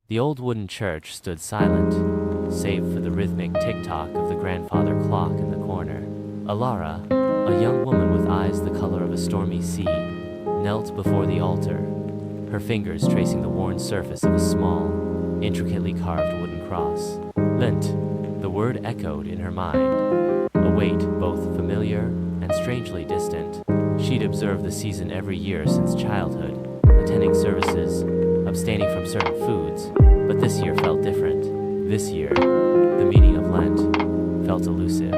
The old wooden church stood silent, save for the rhythmic tick-tock of the grandfather clock in the corner. Alara, a young woman with eyes the color of a stormy sea, knelt before the altar, her fingers tracing the worn surface of a small, intricately carved wooden cross. Lent, the word echoed in her mind, a weight both familiar and strangely distant. She'd observed the season every year since childhood, attending services, abstaining from certain foods, but this year felt different. This year, the meaning of Lent felt elusive,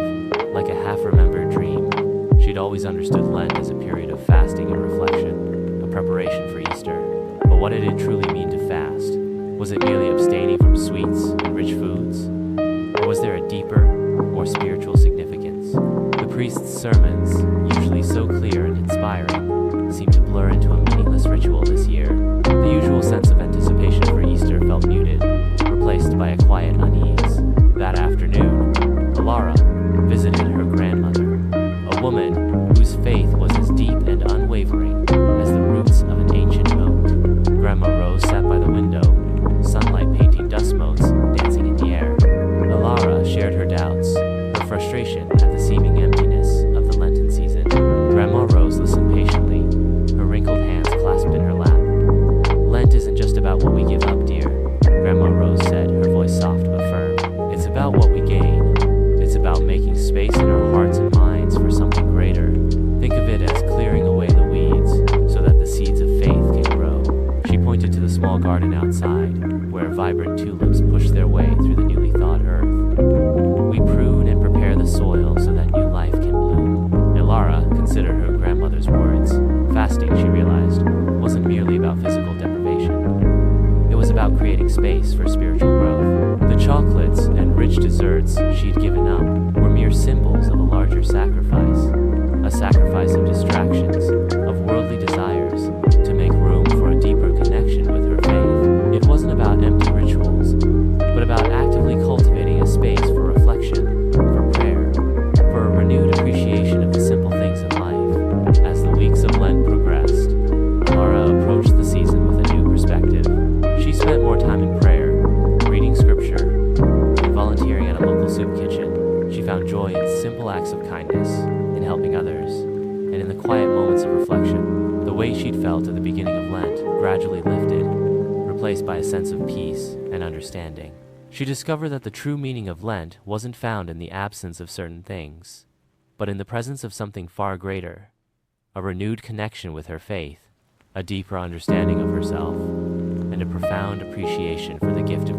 like a half-remembered dream. She'd always understood Lent as a period of fasting and reflection, a preparation for Easter. But what did it truly mean to fast? Was it merely abstaining from sweets and rich foods? Or was there a deeper, more spiritual significance? The priest's sermons, usually so clear and inspiring, seemed to blur into a meaningless ritual this year. The usual sense of anticipation for Easter felt muted, replaced by a quiet unease. That afternoon, Alara visited her grandmother, a woman whose faith was as deep and unwavering as the roots of an ancient oak. Grandma Rose sat by the window, sunlight painting dust motes dancing in the air. Alara shared her doubts, her frustration at the seeming emptiness of the Lenten season. Grandma Rose listened patiently, her wrinkled hands clasped in her lap. Lent isn't just about what we give up, dear, Grandma Rose said, her voice soft but firm. It's about what we gain. It's about making space in our hearts and minds for something greater. Think of it as clearing away the weeds so that the seeds of faith can grow. She pointed to the small garden outside, where vibrant tulips pushed their way through the newly thawed earth. We prune and prepare the soil so that new life can bloom. Alara considered her grandmother's words. Fasting, she realized, wasn't merely about physical deprivation. It was about creating space for spiritual growth. The chocolates and rich desserts she'd given up were mere symbols of a larger sacrifice, a sacrifice of distractions, of worldly desires, to make room for a deeper connection with her faith. It wasn't about empty rituals, but about actively cultivating a space for reflection, for prayer, for a renewed appreciation of the simple things in life. As the weeks of Lent progressed, Alara approached the season with a new perspective. She spent more time in prayer, reading scripture, and volunteering at a local soup kitchen. She found joy in simple acts of kindness, in helping others, and in the quiet moments of reflection. The way she'd felt at the beginning of Lent gradually lifted, replaced by a sense of peace and understanding. She discovered that the true meaning of Lent wasn't found in the absence of certain things, but in the presence of something far greater, a renewed connection with her faith, a deeper understanding of herself, and a profound appreciation for the gift of